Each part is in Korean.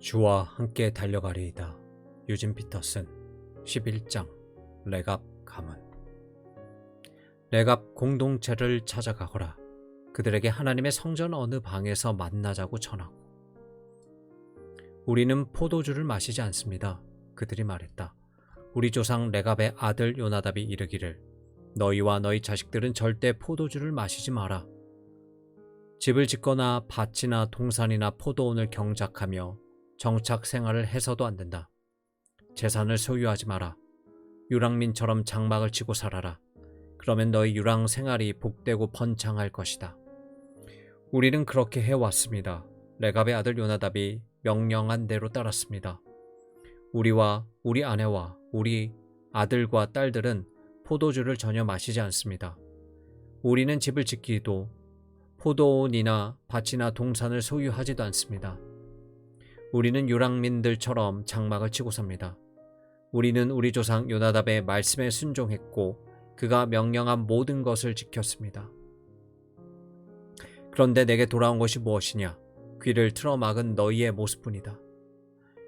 주와 함께 달려가리이다. 유진 피터슨 11장 레갑 가문. 레갑 공동체를 찾아가거라. 그들에게 하나님의 성전 어느 방에서 만나자고 전하고. 우리는 포도주를 마시지 않습니다. 그들이 말했다. 우리 조상 레갑의 아들 요나답이 이르기를 너희와 너희 자식들은 절대 포도주를 마시지 마라. 집을 짓거나 밭이나 동산이나 포도원을 경작하며 정착 생활을 해서도 안 된다. 재산을 소유하지 마라. 유랑민처럼 장막을 치고 살아라. 그러면 너희 유랑 생활이 복되고 번창할 것이다. 우리는 그렇게 해왔습니다. 레갑의 아들 요나답이 명령한 대로 따랐습니다. 우리와 우리 아내와 우리 아들과 딸들은 포도주를 전혀 마시지 않습니다. 우리는 집을 짓기도 포도원이나 밭이나 동산을 소유하지도 않습니다. 우리는 유랑민들처럼 장막을 치고 삽니다. 우리는 우리 조상 요나답의 말씀에 순종했고 그가 명령한 모든 것을 지켰습니다. 그런데 내게 돌아온 것이 무엇이냐? 귀를 틀어막은 너희의 모습뿐이다.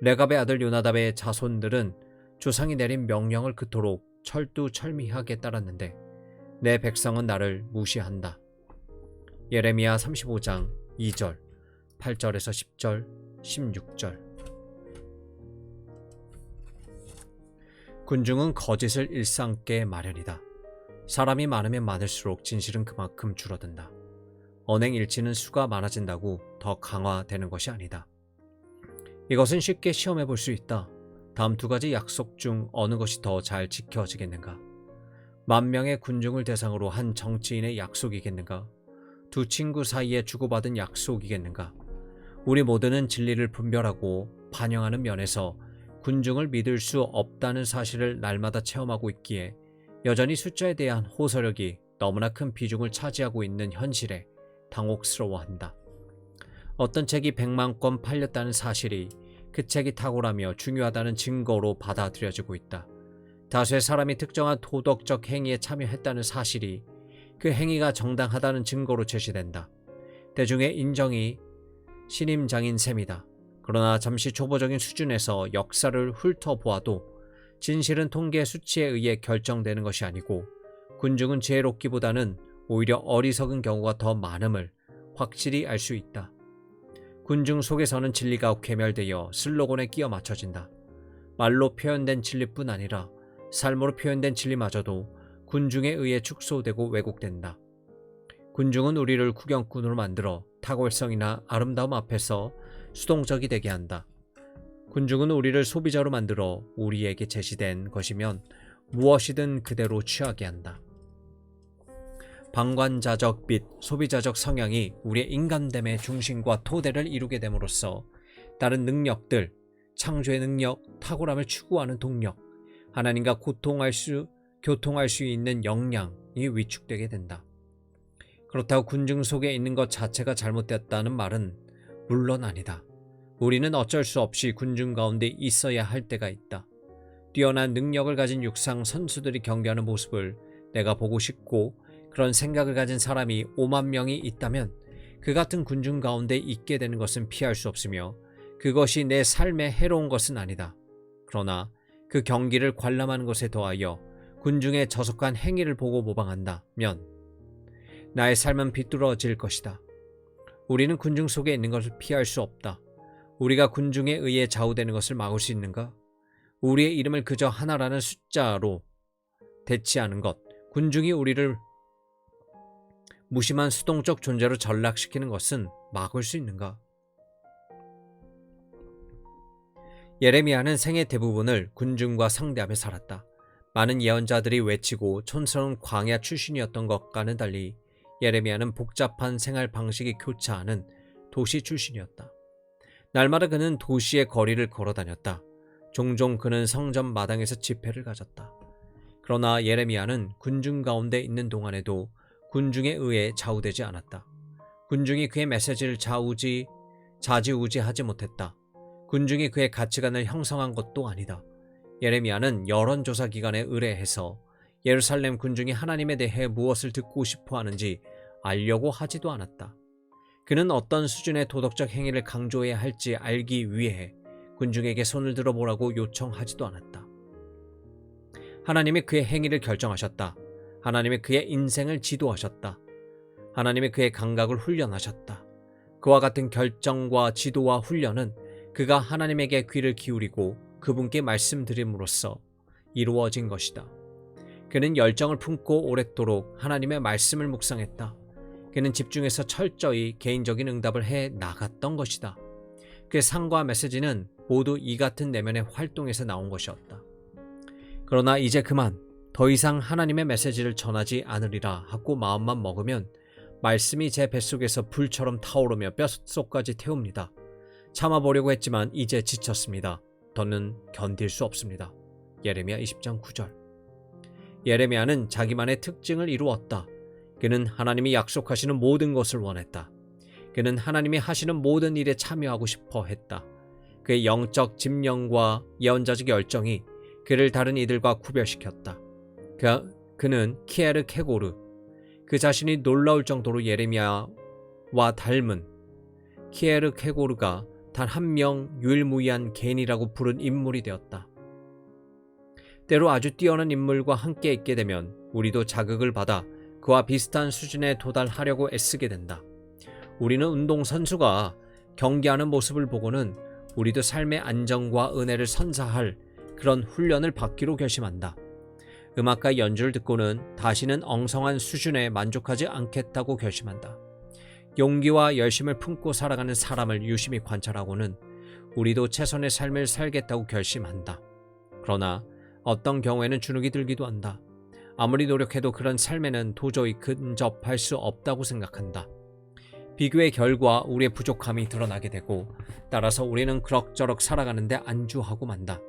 레갑의 아들 요나답의 자손들은 조상이 내린 명령을 그토록 철두철미하게 따랐는데 내 백성은 나를 무시한다. 예레미야 35장 2절, 8절에서 10절, 16절. 군중은 거짓을 일삼게 마련이다. 사람이 많으면 많을수록 진실은 그만큼 줄어든다. 언행일치는 수가 많아진다고 더 강화되는 것이 아니다. 이것은 쉽게 시험해 볼 수 있다. 다음 두 가지 약속 중 어느 것이 더 잘 지켜지겠는가? 10,000명의 군중을 대상으로 한 정치인의 약속이겠는가? 두 친구 사이에 주고받은 약속이겠는가? 우리 모두는 진리를 분별하고 반영하는 면에서 군중을 믿을 수 없다는 사실을 날마다 체험하고 있기에 여전히 숫자에 대한 호소력이 너무나 큰 비중을 차지하고 있는 현실에 당혹스러워한다. 어떤 책이 100만 권 팔렸다는 사실이 그 책이 탁월하며 중요하다는 증거로 받아들여지고 있다. 다수의 사람이 특정한 도덕적 행위에 참여했다는 사실이 그 행위가 정당하다는 증거로 제시된다. 대중의 인정이 신임장인 셈이다. 그러나 잠시 초보적인 수준에서 역사를 훑어보아도 진실은 통계 수치에 의해 결정되는 것이 아니고 군중은 지혜롭기보다는 오히려 어리석은 경우가 더 많음을 확실히 알 수 있다. 군중 속에서는 진리가 괴멸되어 슬로건에 끼어 맞춰진다. 말로 표현된 진리뿐 아니라 삶으로 표현된 진리마저도 군중에 의해 축소되고 왜곡된다. 군중은 우리를 구경꾼으로 만들어 탁월성이나 아름다움 앞에서 수동적이 되게 한다. 군중은 우리를 소비자로 만들어 우리에게 제시된 것이면 무엇이든 그대로 취하게 한다. 방관자적 및 소비자적 성향이 우리의 인간됨의 중심과 토대를 이루게 됨으로써 다른 능력들, 창조의 능력, 탁월함을 추구하는 동력, 하나님과 교통할 수 있는 역량이 위축되게 된다. 그렇다고 군중 속에 있는 것 자체가 잘못됐다는 말은 물론 아니다. 우리는 어쩔 수 없이 군중 가운데 있어야 할 때가 있다. 뛰어난 능력을 가진 육상 선수들이 경기하는 모습을 내가 보고 싶고 그런 생각을 가진 사람이 5만 명이 있다면 그 같은 군중 가운데 있게 되는 것은 피할 수 없으며 그것이 내 삶에 해로운 것은 아니다. 그러나 그 경기를 관람하는 것에 더하여 군중의 저속한 행위를 보고 모방한다면 나의 삶은 비뚤어질 것이다. 우리는 군중 속에 있는 것을 피할 수 없다. 우리가 군중에 의해 좌우되는 것을 막을 수 있는가? 우리의 이름을 그저 하나라는 숫자로 대치하는 것, 군중이 우리를 무심한 수동적 존재로 전락시키는 것은 막을 수 있는가? 예레미야는 생애 대부분을 군중과 상대하며 살았다. 많은 예언자들이 외치고 촌스러운 광야 출신이었던 것과는 달리 예레미야는 복잡한 생활 방식이 교차하는 도시 출신이었다. 날마다 그는 도시의 거리를 걸어다녔다. 종종 그는 성전 마당에서 집회를 가졌다. 그러나 예레미야는 군중 가운데 있는 동안에도 군중에 의해 좌우되지 않았다. 군중이 그의 메시지를 좌지우지하지 못했다. 군중이 그의 가치관을 형성한 것도 아니다. 예레미야는 여론조사 기관에 의뢰해서 예루살렘 군중이 하나님에 대해 무엇을 듣고 싶어 하는지 알려고 하지도 않았다. 그는 어떤 수준의 도덕적 행위를 강조해야 할지 알기 위해 군중에게 손을 들어보라고 요청하지도 않았다. 하나님이 그의 행위를 결정하셨다. 하나님이 그의 인생을 지도하셨다. 하나님이 그의 감각을 훈련하셨다. 그와 같은 결정과 지도와 훈련은 그가 하나님에게 귀를 기울이고 그분께 말씀드림으로써 이루어진 것이다. 그는 열정을 품고 오랫도록 하나님의 말씀을 묵상했다. 그는 집중해서 철저히 개인적인 응답을 해 나갔던 것이다. 그의 상과 메시지는 모두 이 같은 내면의 활동에서 나온 것이었다. 그러나 이제 그만 더 이상 하나님의 메시지를 전하지 않으리라 하고 마음만 먹으면 말씀이 제 뱃속에서 불처럼 타오르며 뼛속까지 태웁니다. 참아보려고 했지만 이제 지쳤습니다. 더는 견딜 수 없습니다. 예레미야 20장 9절. 예레미야는 자기만의 특징을 이루었다. 그는 하나님이 약속하시는 모든 것을 원했다. 그는 하나님이 하시는 모든 일에 참여하고 싶어 했다. 그의 영적 집념과 예언자적 열정이 그를 다른 이들과 구별시켰다. 그는 키에르 케고르, 그 자신이 놀라울 정도로 예레미야와 닮은 키에르 케고르가 단 한 명 유일무이한 개인이라고 부른 인물이 되었다. 때로 아주 뛰어난 인물과 함께 있게 되면 우리도 자극을 받아 그와 비슷한 수준에 도달하려고 애쓰게 된다. 우리는 운동선수가 경기하는 모습을 보고는 우리도 삶의 안정과 은혜를 선사할 그런 훈련을 받기로 결심한다. 음악과 연주를 듣고는 다시는 엉성한 수준에 만족하지 않겠다고 결심한다. 용기와 열심을 품고 살아가는 사람을 유심히 관찰하고는 우리도 최선의 삶을 살겠다고 결심한다. 그러나 어떤 경우에는 주눅이 들기도 한다. 아무리 노력해도 그런 삶에는 도저히 근접할 수 없다고 생각한다. 비교의 결과 우리의 부족함이 드러나게 되고 따라서 우리는 그럭저럭 살아가는데 안주하고 만다.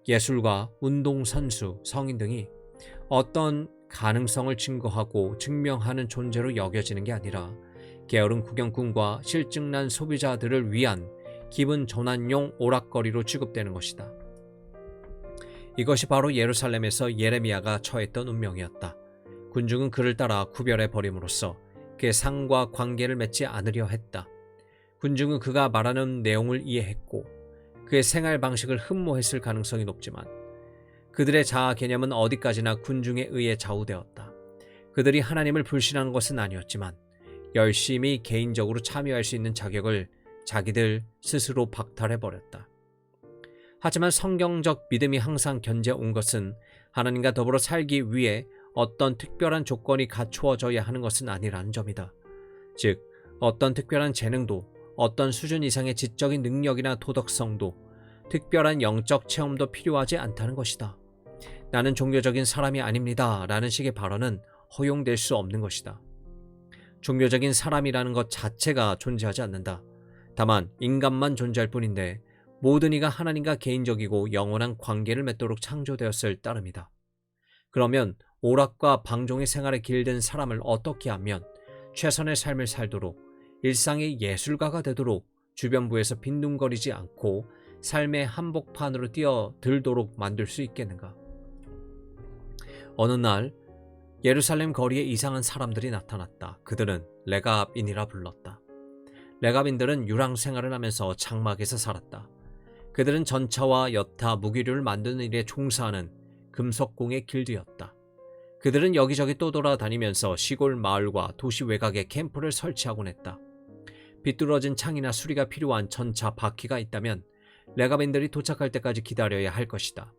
예술가, 운동선수, 성인 등이 어떤 가능성을 증거하고 증명하는 존재로 여겨지는 게 아니라 게으른 구경꾼과 실증난 소비자들을 위한 기분 전환용 오락거리로 취급되는 것이다. 이것이 바로 예루살렘에서 예레미야가 처했던 운명이었다. 군중은 그를 따라 구별해 버림으로써 그의 상과 관계를 맺지 않으려 했다. 군중은 그가 말하는 내용을 이해했고 그의 생활 방식을 흠모했을 가능성이 높지만 그들의 자아 개념은 어디까지나 군중에 의해 좌우되었다. 그들이 하나님을 불신하는 것은 아니었지만 열심히 개인적으로 참여할 수 있는 자격을 자기들 스스로 박탈해버렸다. 하지만 성경적 믿음이 항상 견제온 것은 하나님과 더불어 살기 위해 어떤 특별한 조건이 갖추어져야 하는 것은 아니라는 점이다. 즉, 어떤 특별한 재능도, 어떤 수준 이상의 지적인 능력이나 도덕성도, 특별한 영적 체험도 필요하지 않다는 것이다. 나는 종교적인 사람이 아닙니다 라는 식의 발언은 허용될 수 없는 것이다. 종교적인 사람이라는 것 자체가 존재하지 않는다. 다만 인간만 존재할 뿐인데 모든 이가 하나님과 개인적이고 영원한 관계를 맺도록 창조되었을 따름이다. 그러면 오락과 방종의 생활에 길든 사람을 어떻게 하면 최선의 삶을 살도록 일상의 예술가가 되도록 주변부에서 빈둥거리지 않고 삶의 한복판으로 뛰어들도록 만들 수 있겠는가? 어느 날 예루살렘 거리에 이상한 사람들이 나타났다. 그들은 레갑인이라 불렀다. 레갑인들은 유랑 생활을 하면서 장막에서 살았다. 그들은 전차와 여타, 무기류를 만드는 일에 종사하는 금속공의 길드였다. 그들은 여기저기 떠돌아다니면서 시골 마을과 도시 외곽에 캠프를 설치하곤 했다. 비뚤어진 창이나 수리가 필요한 전차 바퀴가 있다면 레갑인들이 도착할 때까지 기다려야 할 것이다.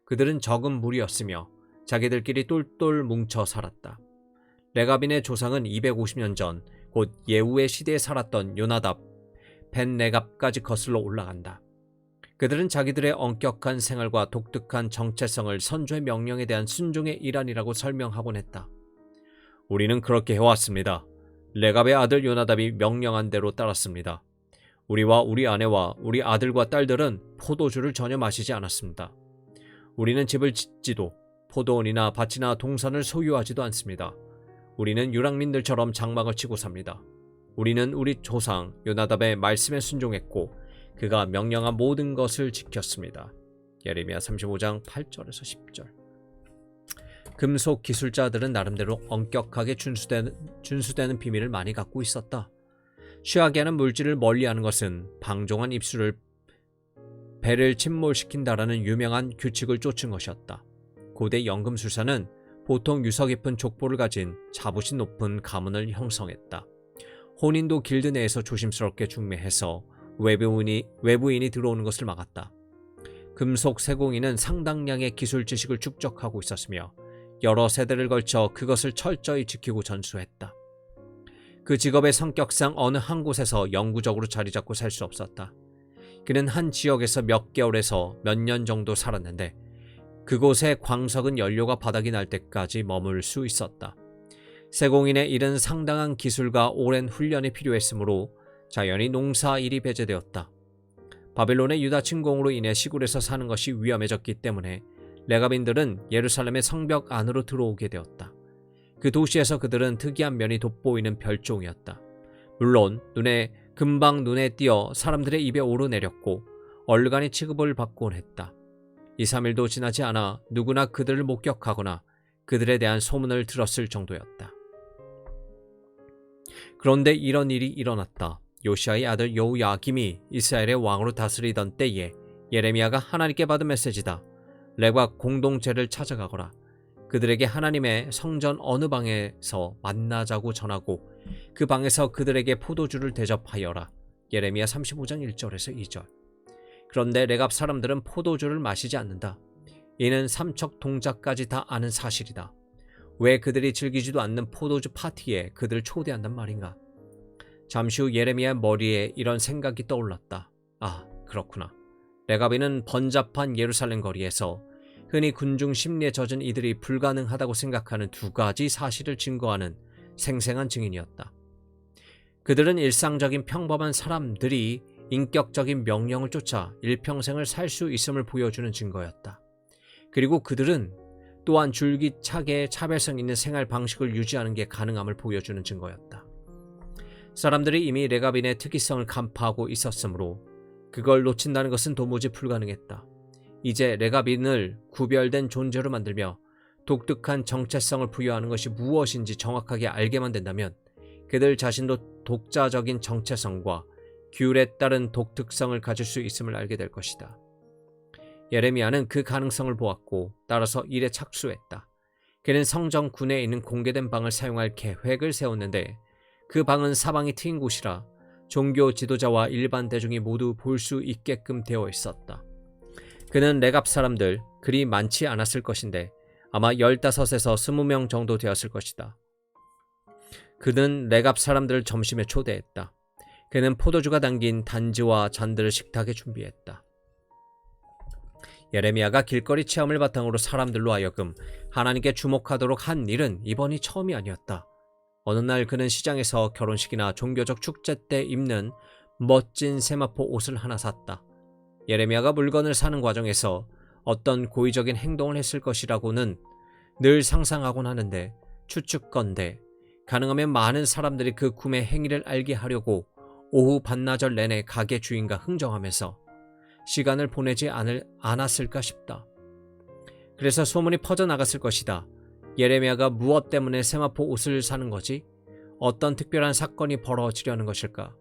그들은 적은 무리였으며 자기들끼리 똘똘 뭉쳐 살았다. 레갑인의 조상은 250년 전 곧 예후의 시대에 살았던 요나답, 벤 레갑까지 거슬러 올라간다. 그들은 자기들의 엄격한 생활과 독특한 정체성을 선조의 명령에 대한 순종의 일환이라고 설명하곤 했다. 우리는 그렇게 해왔습니다. 레갑의 아들 요나답이 명령한 대로 따랐습니다. 우리와 우리 아내와 우리 아들과 딸들은 포도주를 전혀 마시지 않았습니다. 우리는 집을 짓지도 포도원이나 밭이나 동산을 소유하지도 않습니다. 우리는 유랑민들처럼 장막을 치고 삽니다. 우리는 우리 조상 요나답의 말씀에 순종했고 그가 명령한 모든 것을 지켰습니다. 예레미야 35장 8절에서 10절. 금속 기술자들은 나름대로 엄격하게 준수되는 비밀을 많이 갖고 있었다. 취하게 하는 물질을 멀리하는 것은 방종한 입술을 배를 침몰시킨다라는 유명한 규칙을 쫓은 것이었다. 고대 연금술사는 보통 유서 깊은 족보를 가진 자부심 높은 가문을 형성했다. 혼인도 길드 내에서 조심스럽게 중매해서 외부인이 들어오는 것을 막았다. 금속 세공인은 상당량의 기술 지식을 축적하고 있었으며 여러 세대를 걸쳐 그것을 철저히 지키고 전수했다. 그 직업의 성격상 어느 한 곳에서 영구적으로 자리 잡고 살 수 없었다. 그는 한 지역에서 몇 개월에서 몇 년 정도 살았는데 그곳의 광석은 연료가 바닥이 날 때까지 머물 수 있었다. 세공인의 일은 상당한 기술과 오랜 훈련이 필요했으므로 자연히 농사 일이 배제되었다. 바벨론의 유다 침공으로 인해 시골에서 사는 것이 위험해졌기 때문에 레갑인들은 예루살렘의 성벽 안으로 들어오게 되었다. 그 도시에서 그들은 특이한 면이 돋보이는 별종이었다. 물론 금방 눈에 띄어 사람들의 입에 오르내렸고 얼간히 취급을 받곤 했다. 2, 3일도 지나지 않아 누구나 그들을 목격하거나 그들에 대한 소문을 들었을 정도였다. 그런데 이런 일이 일어났다. 요시아의 아들 여호야김이 이스라엘의 왕으로 다스리던 때에 예레미야가 하나님께 받은 메시지다. 레각 공동체를 찾아가거라. 그들에게 하나님의 성전 어느 방에서 만나자고 전하고 그 방에서 그들에게 포도주를 대접하여라. 예레미야 35장 1절에서 2절. 그런데 레갑 사람들은 포도주를 마시지 않는다. 이는 삼척 동작까지 다 아는 사실이다. 왜 그들이 즐기지도 않는 포도주 파티에 그들을 초대한단 말인가? 잠시 후 예레미야의 머리에 이런 생각이 떠올랐다. 아, 그렇구나. 레갑인은 번잡한 예루살렘 거리에서 흔히 군중 심리에 젖은 이들이 불가능하다고 생각하는 두 가지 사실을 증거하는 생생한 증인이었다. 그들은 일상적인 평범한 사람들이 인격적인 명령을 쫓아 일평생을 살 수 있음을 보여주는 증거였다. 그리고 그들은 또한 줄기차게 차별성 있는 생활 방식을 유지하는 게 가능함을 보여주는 증거였다. 사람들이 이미 레갑인의 특이성을 간파하고 있었으므로 그걸 놓친다는 것은 도무지 불가능했다. 이제 레갑인을 구별된 존재로 만들며 독특한 정체성을 부여하는 것이 무엇인지 정확하게 알게만 된다면 그들 자신도 독자적인 정체성과 규율에 따른 독특성을 가질 수 있음을 알게 될 것이다. 예레미야는 그 가능성을 보았고 따라서 일에 착수했다. 그는 성전군에 있는 공개된 방을 사용할 계획을 세웠는데 그 방은 사방이 트인 곳이라 종교 지도자와 일반 대중이 모두 볼 수 있게끔 되어 있었다. 그는 레갑 사람들, 그리 많지 않았을 것인데 아마 15에서 20명 정도 되었을 것이다. 그는 레갑 사람들을 점심에 초대했다. 그는 포도주가 담긴 단지와 잔들을 식탁에 준비했다. 예레미야가 길거리 체험을 바탕으로 사람들로 하여금 하나님께 주목하도록 한 일은 이번이 처음이 아니었다. 어느 날 그는 시장에서 결혼식이나 종교적 축제 때 입는 멋진 세마포 옷을 하나 샀다. 예레미야가 물건을 사는 과정에서 어떤 고의적인 행동을 했을 것이라고는 늘 상상하곤 하는데 추측건대 가능하면 많은 사람들이 그 구매 행위를 알게 하려고 오후 반나절 내내 가게 주인과 흥정하면서 시간을 보내지 않았을까 싶다. 그래서 소문이 퍼져나갔을 것이다. 예레미야가 무엇 때문에 세마포 옷을 사는 거지? 어떤 특별한 사건이 벌어지려는 것일까?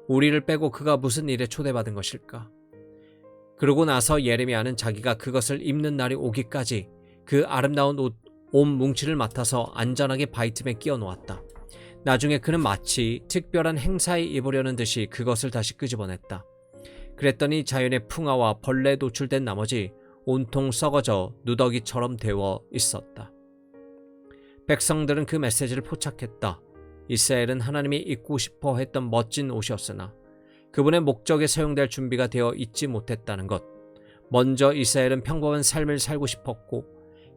우리를 빼고 그가 무슨 일에 초대받은 것일까? 그러고 나서 예레미야는 자기가 그것을 입는 날이 오기까지 그 아름다운 옷 뭉치를 맡아서 안전하게 바이틈에 끼워 놓았다. 나중에 그는 마치 특별한 행사에 입으려는 듯이 그것을 다시 끄집어냈다. 그랬더니 자연의 풍화와 벌레에 노출된 나머지 온통 썩어져 누더기처럼 되어 있었다. 백성들은 그 메시지를 포착했다. 이스라엘은 하나님이 입고 싶어 했던 멋진 옷이었으나 그분의 목적에 사용될 준비가 되어 있지 못했다는 것. 먼저 이스라엘은 평범한 삶을 살고 싶었고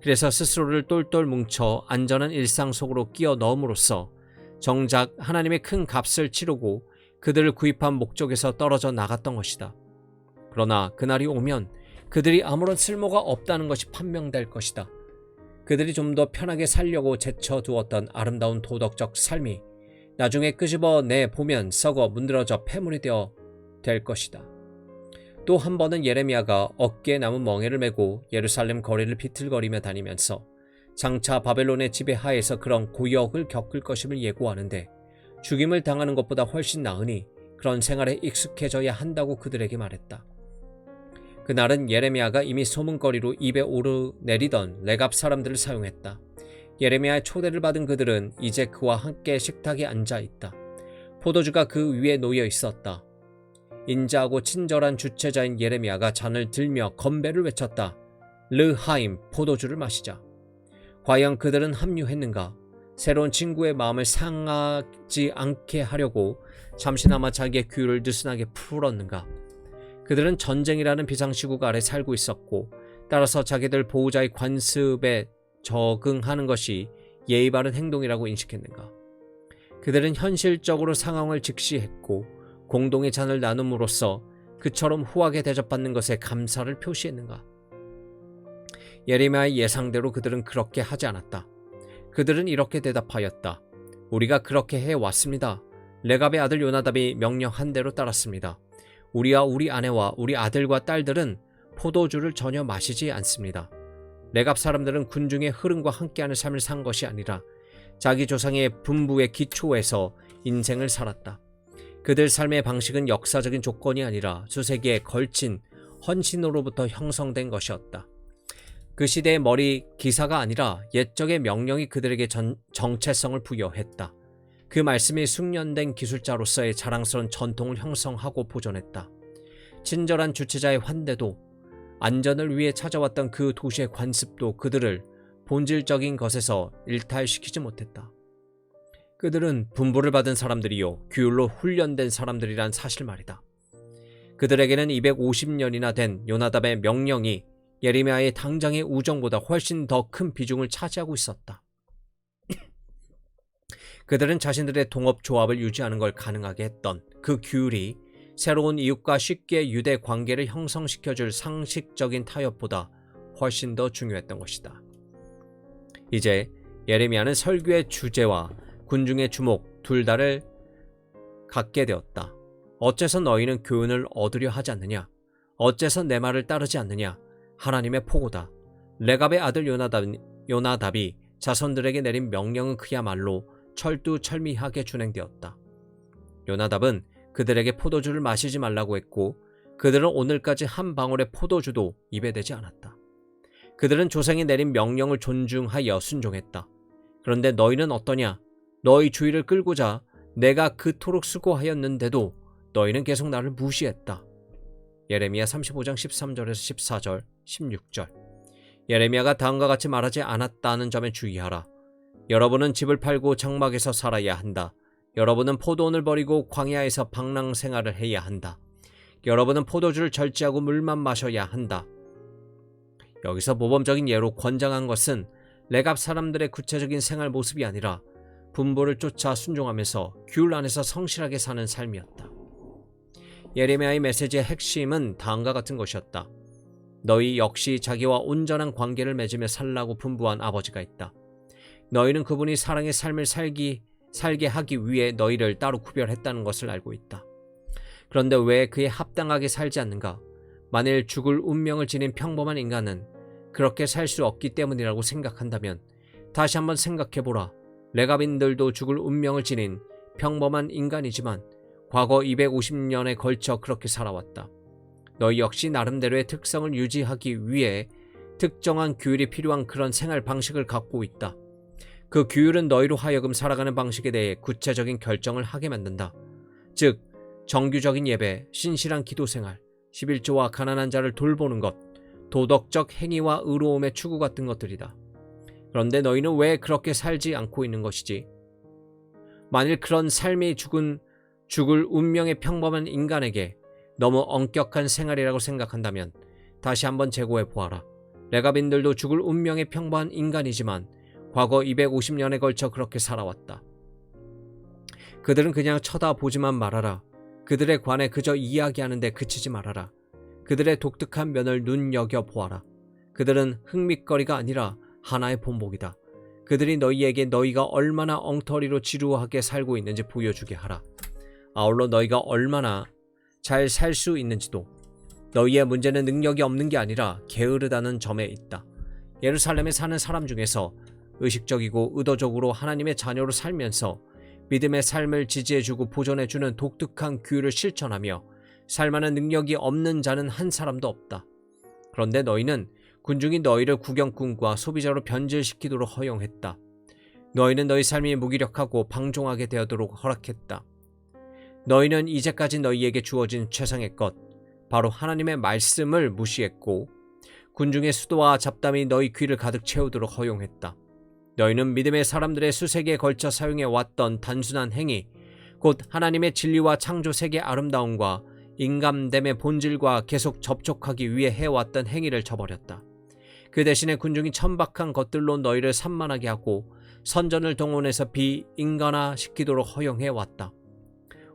그래서 스스로를 똘똘 뭉쳐 안전한 일상 속으로 끼워 넣음으로써 정작 하나님의 큰 값을 치르고 그들을 구입한 목적에서 떨어져 나갔던 것이다. 그러나 그날이 오면 그들이 아무런 쓸모가 없다는 것이 판명될 것이다. 그들이 좀 더 편하게 살려고 제쳐두었던 아름다운 도덕적 삶이 나중에 끄집어내 보면 썩어 문드러져 폐물이 되어 될 것이다. 또 한 번은 예레미야가 어깨에 남은 멍에를 메고 예루살렘 거리를 비틀거리며 다니면서 장차 바벨론의 지배하에서 그런 고역을 겪을 것임을 예고하는데 죽임을 당하는 것보다 훨씬 나으니 그런 생활에 익숙해져야 한다고 그들에게 말했다. 그날은 예레미야가 이미 소문거리로 입에 오르내리던 레갑 사람들을 사용했다. 예레미야의 초대를 받은 그들은 이제 그와 함께 식탁에 앉아 있다. 포도주가 그 위에 놓여 있었다. 인자하고 친절한 주체자인 예레미야가 잔을 들며 건배를 외쳤다. 르하임, 포도주를 마시자. 과연 그들은 합류했는가? 새로운 친구의 마음을 상하지 않게 하려고 잠시나마 자기의 규율을 느슨하게 풀었는가? 그들은 전쟁이라는 비상시국 아래 살고 있었고 따라서 자기들 보호자의 관습에 적응하는 것이 예의 바른 행동이라고 인식했는가? 그들은 현실적으로 상황을 직시했고 공동의 잔을 나눔으로써 그처럼 후하게 대접받는 것에 감사를 표시했는가? 예레미야의 예상대로 그들은 그렇게 하지 않았다. 그들은 이렇게 대답하였다. 우리가 그렇게 해왔습니다. 레갑의 아들 요나답이 명령한 대로 따랐습니다. 우리와 우리 아내와 우리 아들과 딸들은 포도주를 전혀 마시지 않습니다. 레갑 사람들은 군중의 흐름과 함께하는 삶을 산 것이 아니라 자기 조상의 분부의 기초에서 인생을 살았다. 그들 삶의 방식은 역사적인 조건이 아니라 수세기에 걸친 헌신으로부터 형성된 것이었다. 그 시대의 머리 기사가 아니라 옛적의 명령이 그들에게 정체성을 부여했다. 그 말씀이 숙련된 기술자로서의 자랑스러운 전통을 형성하고 보존했다. 친절한 주체자의 환대도 안전을 위해 찾아왔던 그 도시의 관습도 그들을 본질적인 것에서 일탈시키지 못했다. 그들은 분부를 받은 사람들이요 규율로 훈련된 사람들이란 사실 말이다. 그들에게는 250년이나 된 요나답의 명령이 예레미야의 당장의 우정보다 훨씬 더 큰 비중을 차지하고 있었다. 그들은 자신들의 동업조합을 유지하는 걸 가능하게 했던 그 규율이 새로운 이웃과 쉽게 유대 관계를 형성시켜줄 상식적인 타협보다 훨씬 더 중요했던 것이다. 이제 예레미야는 설교의 주제와 군중의 주목 둘 다를 갖게 되었다. 어째서 너희는 교훈을 얻으려 하지 않느냐? 어째서 내 말을 따르지 않느냐? 하나님의 포고다. 레갑의 아들 요나답이 자손들에게 내린 명령은 그야말로 철두철미하게 준행되었다. 요나답은 그들에게 포도주를 마시지 말라고 했고 그들은 오늘까지 한 방울의 포도주도 입에 대지 않았다. 그들은 조상이 내린 명령을 존중하여 순종했다. 그런데 너희는 어떠냐? 너희 주의를 끌고자 내가 그토록 수고하였는데도 너희는 계속 나를 무시했다. 예레미야 35장 13절에서 14절, 16절. 예레미야가 다음과 같이 말하지 않았다는 점에 주의하라. 여러분은 집을 팔고 장막에서 살아야 한다. 여러분은 포도원을 버리고 광야에서 방랑 생활을 해야 한다. 여러분은 포도주를 절제하고 물만 마셔야 한다. 여기서 모범적인 예로 권장한 것은 레갑 사람들의 구체적인 생활 모습이 아니라 분부를 쫓아 순종하면서 규율 안에서 성실하게 사는 삶이었다. 예레미야의 메시지의 핵심은 다음과 같은 것이었다. 너희 역시 자기와 온전한 관계를 맺으며 살라고 분부한 아버지가 있다. 너희는 그분이 사랑의 삶을 살게 하기 위해 너희를 따로 구별했다는 것을 알고 있다. 그런데 왜 그에 합당하게 살지 않는가? 만일 죽을 운명을 지닌 평범한 인간은 그렇게 살 수 없기 때문이라고 생각한다면 다시 한번 생각해보라. 레갑인들도 죽을 운명을 지닌 평범한 인간이지만 과거 250년에 걸쳐 그렇게 살아왔다. 너희 역시 나름대로의 특성을 유지하기 위해 특정한 규율이 필요한 그런 생활 방식을 갖고 있다. 그 규율은 너희로 하여금 살아가는 방식에 대해 구체적인 결정을 하게 만든다. 즉, 정규적인 예배, 신실한 기도생활, 11조와 가난한 자를 돌보는 것, 도덕적 행위와 의로움의 추구 같은 것들이다. 그런데 너희는 왜 그렇게 살지 않고 있는 것이지? 만일 그런 삶이 죽을 운명의 평범한 인간에게 너무 엄격한 생활이라고 생각한다면 다시 한번 재고해 보아라. 레갑인들도 죽을 운명의 평범한 인간이지만 과거 250년에 걸쳐 그렇게 살아왔다. 그들은 그냥 쳐다보지만 말아라. 그들에 관해 그저 이야기하는 데 그치지 말아라. 그들의 독특한 면을 눈여겨보아라. 그들은 흥밋거리가 아니라 하나의 본보기다. 그들이 너희에게 너희가 얼마나 엉터리로 지루하게 살고 있는지 보여주게 하라. 아울러 너희가 얼마나 잘 살 수 있는지도. 너희의 문제는 능력이 없는 게 아니라 게으르다는 점에 있다. 예루살렘에 사는 사람 중에서 의식적이고 의도적으로 하나님의 자녀로 살면서 믿음의 삶을 지지해주고 보존해주는 독특한 규율을 실천하며 살만한 능력이 없는 자는 한 사람도 없다. 그런데 너희는 군중이 너희를 구경꾼과 소비자로 변질시키도록 허용했다. 너희는 너희 삶이 무기력하고 방종하게 되도록 허락했다. 너희는 이제까지 너희에게 주어진 최상의 것, 바로 하나님의 말씀을 무시했고 군중의 수도와 잡담이 너희 귀를 가득 채우도록 허용했다. 너희는 믿음의 사람들의 수세기에 걸쳐 사용해 왔던 단순한 행위, 곧 하나님의 진리와 창조 세계의 아름다움과 인간됨의 본질과 계속 접촉하기 위해 해왔던 행위를 저버렸다. 그 대신에 군중이 천박한 것들로 너희를 산만하게 하고 선전을 동원해서 비인간화시키도록 허용해왔다.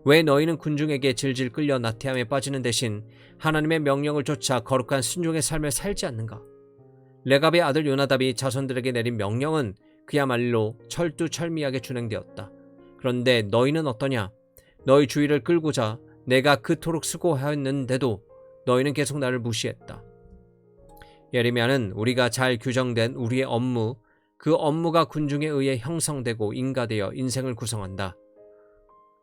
왜 너희는 군중에게 질질 끌려 나태함에 빠지는 대신 하나님의 명령을 쫓아 거룩한 순종의 삶을 살지 않는가? 레갑의 아들 요나답이 자손들에게 내린 명령은 그야말로 철두철미하게 준행되었다. 그런데 너희는 어떠냐? 너희 주의를 끌고자 내가 그토록 수고하였는데도 너희는 계속 나를 무시했다. 예레미야는 우리가 잘 규정된 우리의 업무, 그 업무가 군중에 의해 형성되고 인가되어 인생을 구성한다.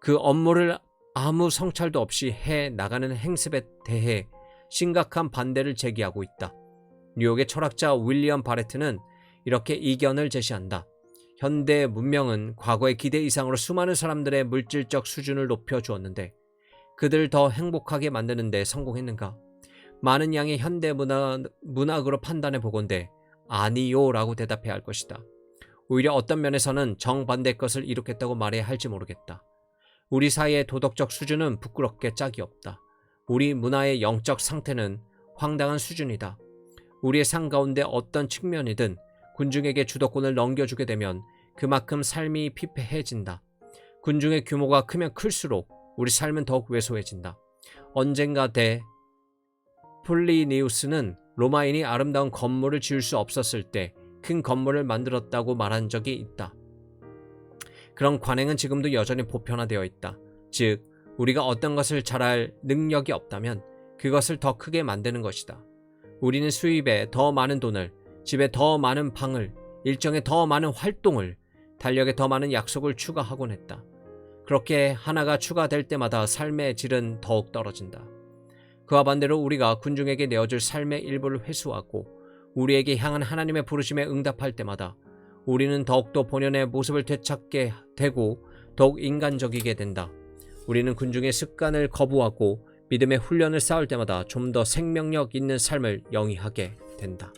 그 업무를 아무 성찰도 없이 해 나가는 행습에 대해 심각한 반대를 제기하고 있다. 뉴욕의 철학자 윌리엄 바레트는 이렇게 이견을 제시한다. 현대 문명은 과거의 기대 이상으로 수많은 사람들의 물질적 수준을 높여주었는데 그들을 더 행복하게 만드는 데 성공했는가? 많은 양의 현대 문학으로 판단해 보건대 아니요 라고 대답해야 할 것이다. 오히려 어떤 면에서는 정반대의 것을 이룩했다고 말해야 할지 모르겠다. 우리 사이의 도덕적 수준은 부끄럽게 짝이 없다. 우리 문화의 영적 상태는 황당한 수준이다. 우리의 삶 가운데 어떤 측면이든 군중에게 주도권을 넘겨주게 되면 그만큼 삶이 피폐해진다. 군중의 규모가 크면 클수록 우리 삶은 더욱 왜소해진다. 언젠가 폴리니우스는 로마인이 아름다운 건물을 지을 수 없었을 때 큰 건물을 만들었다고 말한 적이 있다. 그런 관행은 지금도 여전히 보편화되어 있다. 즉, 우리가 어떤 것을 잘할 능력이 없다면 그것을 더 크게 만드는 것이다. 우리는 수입에 더 많은 돈을, 집에 더 많은 방을, 일정에 더 많은 활동을, 달력에 더 많은 약속을 추가하곤 했다. 그렇게 하나가 추가될 때마다 삶의 질은 더욱 떨어진다. 그와 반대로 우리가 군중에게 내어줄 삶의 일부를 회수하고 우리에게 향한 하나님의 부르심에 응답할 때마다 우리는 더욱더 본연의 모습을 되찾게 되고 더욱 인간적이게 된다. 우리는 군중의 습관을 거부하고 믿음의 훈련을 쌓을 때마다 좀 더 생명력 있는 삶을 영위하게 된다.